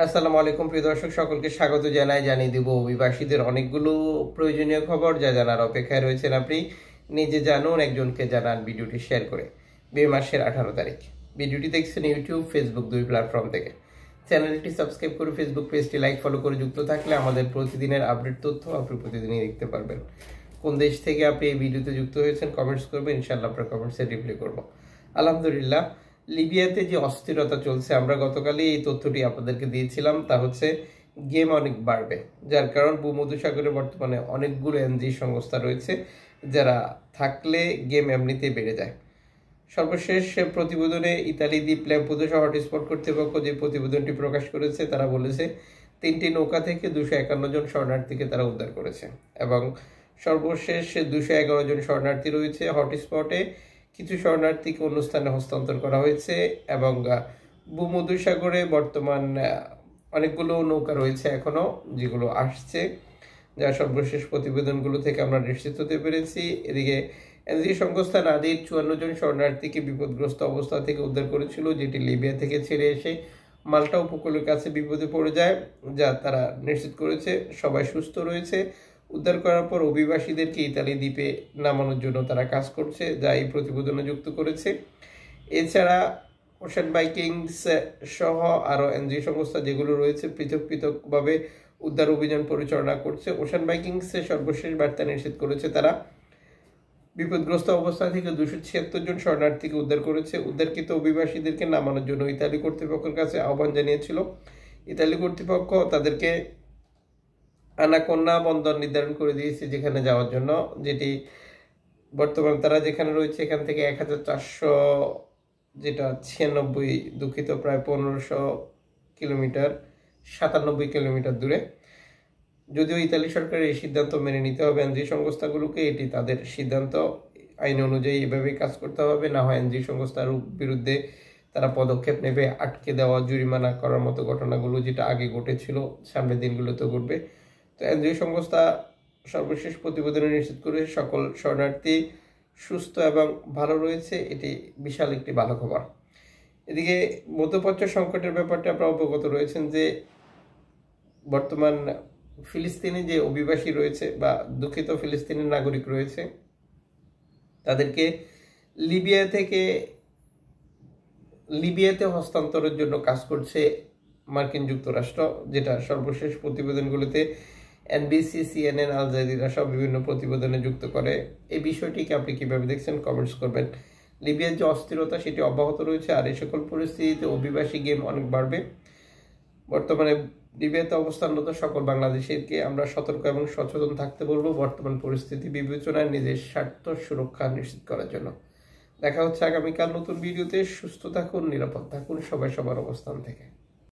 আসসালামু আলাইকুম প্রিয় দর্শক সকলকে স্বাগত জানিয়ে দিব অভিবাসীদের অনেকগুলো প্রয়োজনীয় খবর যা জানার অপেক্ষায় রয়েছেন। আপনি নিজে জানুন, একজনকে জানান ভিডিওটি শেয়ার করে। মে মাসের 18 তারিখ ভিডিওটি দেখছেন ইউটিউব, ফেসবুক দুই প্ল্যাটফর্ম থেকে। চ্যানেলটি সাবস্ক্রাইব করে ফেসবুক পেজটি লাইক ফলো করে যুক্ত থাকলে আমাদের প্রতিদিনের আপডেট তথ্য আপনি প্রতিদিনই দেখতে পারবেন। কোন দেশ থেকে আপনি এই ভিডিওতে যুক্ত হয়েছেন কমেন্টস করবেন, ইনশাআল্লাহ আপনার কমেন্টসে রিপ্লাই করব। আলহামদুলিল্লাহ, লিবিয়াতে যে অস্থিরতা চলছে, আমরা গতকালই এই তথ্যটি আপনাদেরকে দিয়েছিলাম, তা হচ্ছে গেম অনেক বাড়বে, যার কারণ ভূমধ্যসাগরে বর্তমানে অনেকগুলো এনজি সংস্থা রয়েছে যারা থাকলে গেম এমনিতেই বেড়ে যায়। সর্বশেষ প্রতিবেদনে ইতালি দ্বীপ ল্যাম্পুদোসা হটস্পট কর্তৃপক্ষ যে প্রতিবেদনটি প্রকাশ করেছে তারা বলেছে 3টি নৌকা থেকে 251 জন শরণার্থীকে তারা উদ্ধার করেছে এবং সর্বশেষ 211 জন শরণার্থী রয়েছে হটস্পটে। কিছু শরণার্থীকে অন্য স্থানে হস্তান্তর করা হয়েছে এবং ভূমধ্যসাগরে বর্তমান অনেকগুলো নৌকা রয়েছে এখনো যেগুলো আসছে, যা সর্বশেষ প্রতিবেদনগুলো থেকে আমরা নিশ্চিত হতে পেরেছি। এদিকে এনজিও সংস্থা নাদির 54 জন শরণার্থীকে বিপদগ্রস্ত অবস্থা থেকে উদ্ধার করেছিল, যেটি লিবিয়া থেকে ছেড়ে এসে মাল্টা উপকূলের কাছে বিপদে পড়ে যায়, যা তারা নিশ্চিত করেছে সবাই সুস্থ রয়েছে। উদ্ধার করার পর অভিবাসীদেরকে ইতালি দ্বীপে নামানোর জন্য তারা কাজ করছে, যা এই প্রতিবেদনে যুক্ত করেছে। এছাড়া ওশান ভাইকিংস সহ আরও এনজিও সংস্থা যেগুলো রয়েছে পৃথক পৃথকভাবে উদ্ধার অভিযান পরিচালনা করছে। ওশান ভাইকিংসের সর্বশেষ বার্তা নিশ্চিত করেছে তারা বিপদগ্রস্ত অবস্থা থেকে 276 জন শরণার্থীকে উদ্ধার করেছে। উদ্ধারকৃত অভিবাসীদেরকে নামানোর জন্য ইতালি কর্তৃপক্ষের কাছে আহ্বান জানিয়েছিল। ইতালি কর্তৃপক্ষ তাদেরকে আনাকোন্না বন্দর নির্ধারণ করে দিয়েছে যেখানে যাওয়ার জন্য, যেটি বর্তমান তারা যেখানে রয়েছে এখান থেকে 1400 যেটা 96 দুঃখিত প্রায় 1500 কিলোমিটার 97 কিলোমিটার দূরে। যদিও ইতালি সরকারের এই সিদ্ধান্ত মেনে নিতে হবে এনজিও সংস্থাগুলোকে, এটি তাদের সিদ্ধান্ত, আইন অনুযায়ী এভাবেই কাজ করতে হবে, না হয় এনজিও সংস্থার বিরুদ্ধে তারা পদক্ষেপ নেবে, আটকে দেওয়া জরিমানা করার মতো ঘটনাগুলো যেটা আগে ঘটেছিল সামনের দিনগুলোতে ঘটবে। তো এনজিও সংস্থা সর্বশেষ প্রতিবেদনে নিশ্চিত করে সকল শরণার্থী সুস্থ এবং ভালো রয়েছে, এটি বিশাল একটি ভালো খবর। এদিকে মধ্যপ্রাচ্য সংকটের ব্যাপারটা আপনারা অবগত রয়েছেন যে বর্তমান ফিলিস্তিনি যে অভিবাসী রয়েছে বা দুঃখিত ফিলিস্তিনের নাগরিক রয়েছে তাদেরকে লিবিয়াতে হস্তান্তরের জন্য কাজ করছে মার্কিন যুক্তরাষ্ট্র, যেটা সর্বশেষ প্রতিবেদনগুলোতে এনবিসি, সিএনএন, আল জাজিরা সব বিভিন্ন প্রতিবেদনে যুক্ত করে। এই বিষয়টিকে আপনি কিভাবে দেখছেন কমেন্টস করবেন। লিবিয়ার যে অস্থিরতা সেটি অব্যাহত রয়েছে, আর এই সকল পরিস্থিতিতে অভিবাসী গেম অনেক বাড়বে। বর্তমানে লিবিয়াতে অবস্থানরত সকল বাংলাদেশিকে আমরা সতর্ক এবং সচেতন থাকতে বলবো বর্তমান পরিস্থিতি বিবেচনায় নিজের স্বার্থ সুরক্ষা নিশ্চিত করার জন্য। দেখা হচ্ছে আগামীকাল নতুন ভিডিওতে। সুস্থ থাকুন, নিরাপদ থাকুন সবাই সবার অবস্থান থেকে।